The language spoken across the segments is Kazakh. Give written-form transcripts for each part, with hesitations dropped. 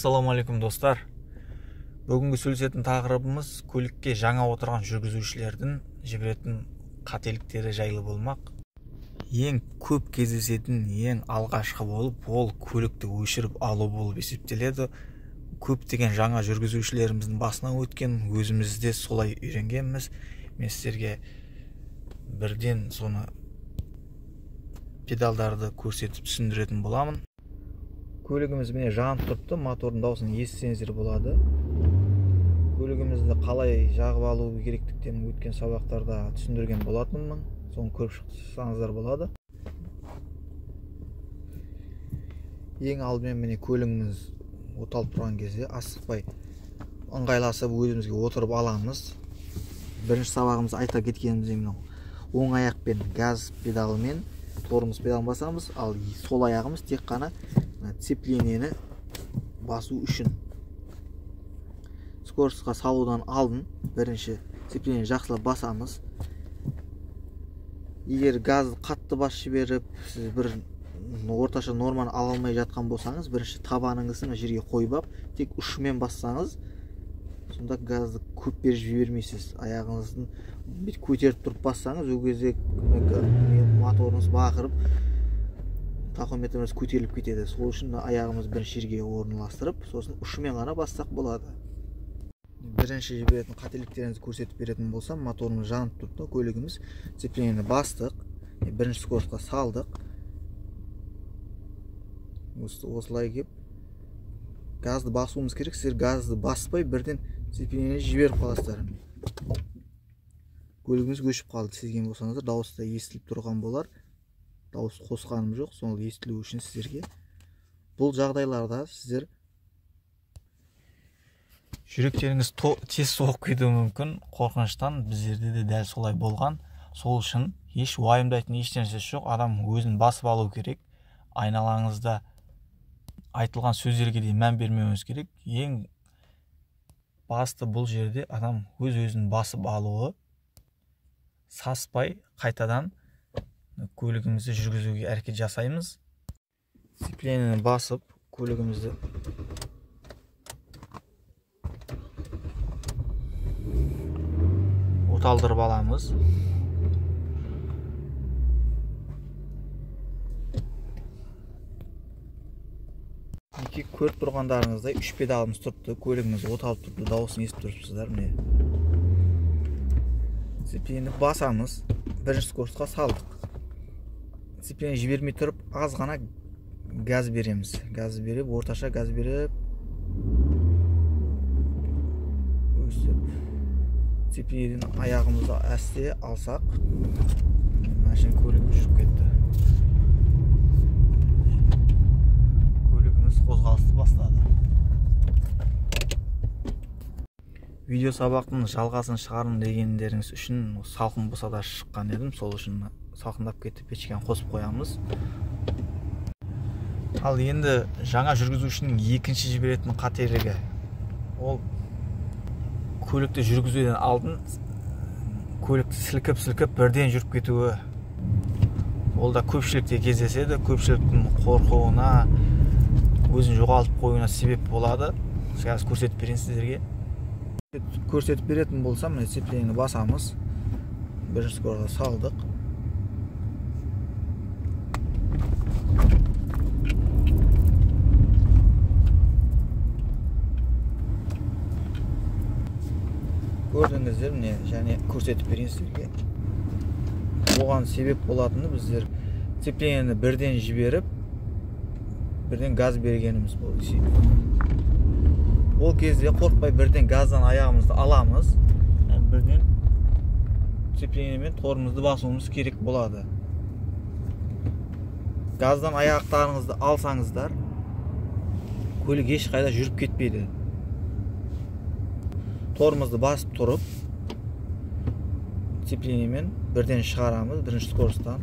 Ассалаумағалейкум достар. Бүгінгі сөйлесетін тақырыбымыз көлікке жаңа отырған жүргізушілердің жіберетін қателіктері жайлы болмақ. Ең көп кездесетін ең алғашқы болып ол көлікті өшіріп алу болып есептеледі. Көптеген жаңа жүргізушілеріміздің басынан өткен, өзімізде солай үйренгенбіз. Мен сіздерге бірден соны педалдарды көрсетіп түсіндіретін боламын. Көлігіміз міне жанып тұрыпты, мотордың дауысын естісеңіздер болады. Көлігімізді қалай жағып алу керектіктен өткен сабақтарда түсіндірген болатынмын. Соны көріп шықсаңыздар болады. Ең алдымен міне көлігіміз оталып тұрған кезде асықпай ыңғайласып өзімізге отырып аламыз. Бірінші сабағымыз айта кеткеніміздей мынау оң аяқпен газ педалымен тормоз педалын басамыз, ал сол аяғымыз тек қана цеплениені басу үшін. Скоростьқа салудан алдын бірінші цеплениені жақсылап басамыз. Егер газды қатты басып жіберіп, сіз бір орташа норманы ала алмай жатқан болсаңыз, бірінші табаныңызды жерге қойып алып, тек ұшымен бассаңыз, сонда газды көп беріп жібермейсіз. Аяғыңыздың көтеріп тұрып бассаңыз, ол кезде моторыңыз бақырып, тахометріміз көтеріліп кетеді. Сол үшін аяғымыз бірінші жерге орналастырып, сосын ұшымен ғана бассақ болады. Бірінші жіберетін қателіктеріңізді көрсетіп беретін болсам, моторымыз жанып тұрды, көлігіміз цеплениені бастық, бірінші скоростьқа салдық. Осылай кеп газды басуымыз керек. Сіздер газды баспай бірден цеплениені жіберіп қаласыздар. Көлігіміз көшіп қалды. Сезген болсаңыздар, дауысы да естіліп тұрған болар. Дауыс қосқаным жоқ, соны естілу үшін сіздерге. Бұл жағдайларда сіздер жүректеріңіз тез соғып кетуі мүмкін. Қорқыныштан біздерде де дәл солай болған. Сол үшін еш уайымдайтын ешнәрсе жоқ. Адам өзін басып алу керек. Айналаңызда айтылған сөздерге де мән бермеуіңіз керек. Ең басты бұл жерде адам өз-өзін басып алуы, саспай қайтадан көлігімізді жүргізуге әрекет жасаймыз. Цеплениені басып, көлігімізді оталдырып аламыз. Көріп тұрғандарыңыздай 3 педалымыз тұрыпты, көлігіміз оталып тұрды, дауысын естіп тұрсыздар. Міне цеплениені басамыз, бірінші скоростьқа салдық. Цеплениені жібермей тұрып, аз ғана газ береміз. Газ беріп, орташа газ беріп, өсіп, цеплениеден аяғымызды әсте алсақ, машин көлігіміз жүріп кетті. Көлігіміз қозғалысты бастады. Видео сабақтың жалғасын шығарым дегендеріңіз үшін салқын болса да шыққан едім. Сол үшін салқындап кетіп печкені қосып қоямыз. Ал енді жаңа жүргізушінің екінші жіберетін қателігі, ол көлікті жүргізуден алдын көлікті сілкіп бірден жүріп кетуі. Ол да көпшілікте кездеседі. Көпшіліктің қорқуына, өзін жоғалтып қоюына себеп болады. Қазір көрсетіп берейін сіздерге. Көрсетіп беретін болсам, цеплениені басамыз, бірінші скоростьқа салдық. Көрдіңіздер, міне және көрсетіп берейін сіздерге. Оған себеп болатыны біздер цеплениені бірден жіберіп, бірден газ бергеніміз болды. Ол кезде қорқпай бірден газдан аяғымызды аламыз, бірден цеплениемен тормозды басуымыз керек болады. Газдан аяқтарыңызды алсаңыздар, көлік ешқайда жүріп кетпейді. Тормозды басып тұрып, цеплениемен бірден шығарамыз, бірінші скоростьтан.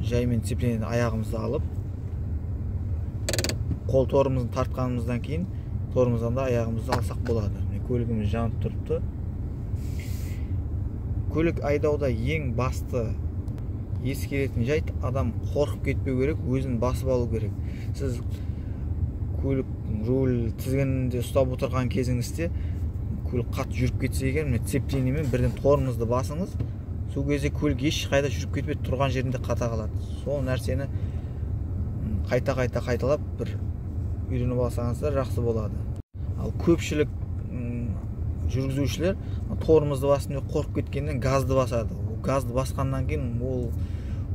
Жаймен цеплениеден аяғымызды алып, қол тормозын тартқанымыздан кейін тормоздан да аяғымызды алсақ болады. Көлігіміз жанып тұрыпты. Көлік айдауда ең басты ескеретін жайт, адам қорқып кетпеу керек, өзін басып алу керек. Сіз көлік руль тізгінінде ұстап отырған кезіңізде көлік қатты жүріп кетсе егер міне цеплениемен бірден тормозды басыңыз, сол кезде көлік ешқайда жүріп кетпейді, тұрған жерінде қата қалады. Сол нәрсені қайталап бір үйреніп алсаңыздар жақсы болады. Ал көпшілік жүргізушілер тормозды басып қорқып кеткеннен газды басады. Газды басқаннан кейін ол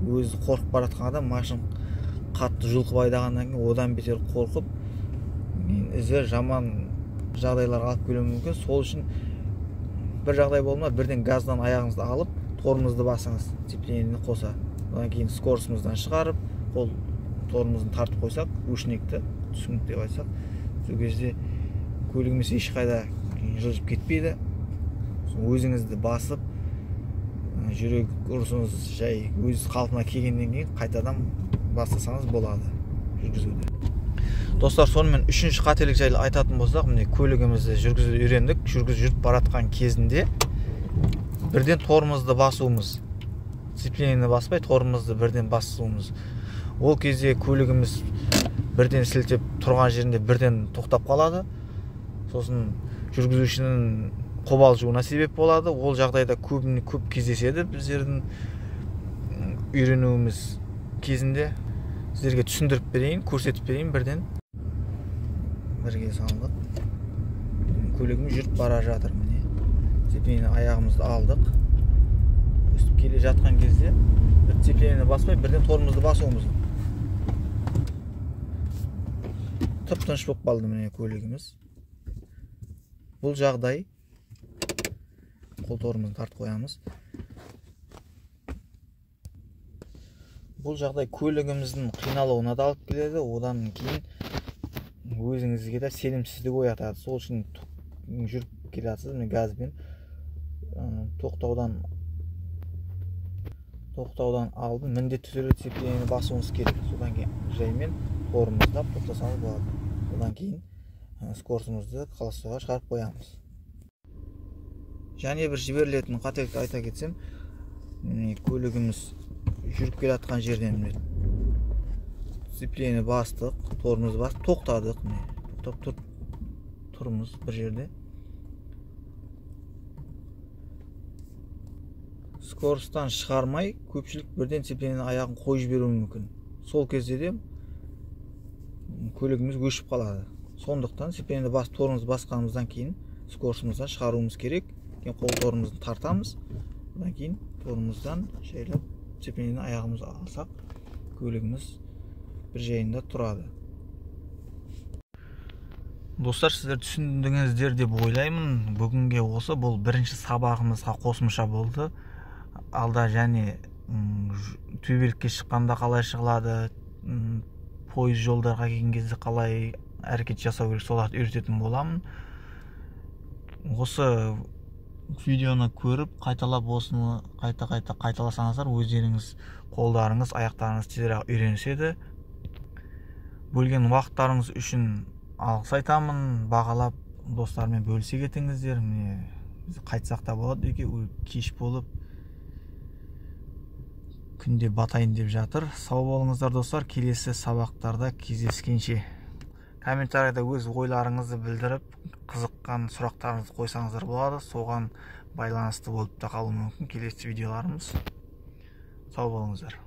өзі қорқып бара жатқан адам машина қатты жұлқып айдағаннан кейін одан бетер қорқып іздер жаман жағдайларға алып келуі мүмкін. Сол үшін бір жағдай болма, бірден газдан аяғыңызды алып, тормозды басыңыз, цеплениені қоса. Одан кейін скоростымыздан шығарып, қол тормозын тартып қойсақ, ручникті түсінік деп айтсақ, сол кезде көлігіміз ешқайда жылжып кетпейді. Өзіңізді басып, жүрек ұрысыңыз жай өз қалпына келгеннен кейін қайтадан бастасаңыз болады жүргізуді. Достар, сонымен үшінші қателік жайлы айтатын болсақ, міне көлігімізді жүргізуді үйрендік. Жүріп баратқан кезінде бірден тормозды басуымыз, цеплениені баспай тормозды бірден басуымыз. Ол кезде көлігіміз бірден сілтеп тұрған жерінде бірден тоқтап қалады. Сосын жүргізушінің қобалжуына себеп болады. Ол жағдайда көп кездеседі біздердің үйренуіміз кезінде. Сіздерге түсіндіріп берейін, көрсетіп берейін бірден. Бірге салдық. Көлігіміз жүріп бара жатыр міне. Цеплениені аяғымызды алдық. Өстіп келе жатқан кезде цеплениені баспай бірден тормозды басуымыз. Тып-тыныш болып қалды міне көлігіміз. Бұл жағдай қол тормозын тартып қоямыз. Бұл жағдай көлігіміздің қиналуына да алып келеді, одан кейін өзіңізге де сенімсіздік оятады. Сол үшін жүріп келе жатсыз, міне газбен тоқтаудан алдын міндетті түрде цеплениені басуыңыз керек. Содан кейін жаймен тормоздап тоқтасаңыз болады. Одан кейін скоростымызды қаласыға шығарып қоямыз. Және бір жіберілетін қателікті айта кетсем, көлігіміз жүріп келе жатқан жерден цеплениені бастық, тормозды басып тоқтадық. Тоқтап тұрмыз бір жерде. Скоросттан шығармай, көпшілік бірден цеплениені аяғын қойып жіберуі мүмкін. Сол кезде де көлігіміз өшіп қалады. Сондықтан цеплениені басып тормозды басқанымыздан кейін скоростымыздан шығаруымыз керек. Қол тормозды тартамыз. Одан кейін тормоздан жайлап цеплениені аяғымызды алсақ, көлігіміз бір жайында тұрады. Достар, сіздер түсіндіңіздер деп ойлаймын. Бүгінге осы бұл бірінші сабағымызға қосымша болды. Алда және төбелікке шыққанда қалай шығылады, пойыз жолдарға келген кезде қалай әрекет жасау керек, соларды үйрететін боламын. Осы видеоны көріп, қайталап осыны қайталасаңыздар, өздеріңіз қолдарыңыз, аяқтарыңыз тезірек үйреніседі. Бөлген уақыттарыңыз үшін алғыс айтамын. Бағалап достармен бөлісе кетіңіздер. Міне қайтсақ та болады, кеш болып күнде батайын деп жатыр. Сау болыңыздар достар. Келесі сабақтарда кездескенше. Комментарийда өз ойларыңызды білдіріп, қызыққан сұрақтарыңызды қойсаңыздар болады. Соған байланысты болып та қалуы мүмкін келесі видеоларымыз. Сау болыңыздар.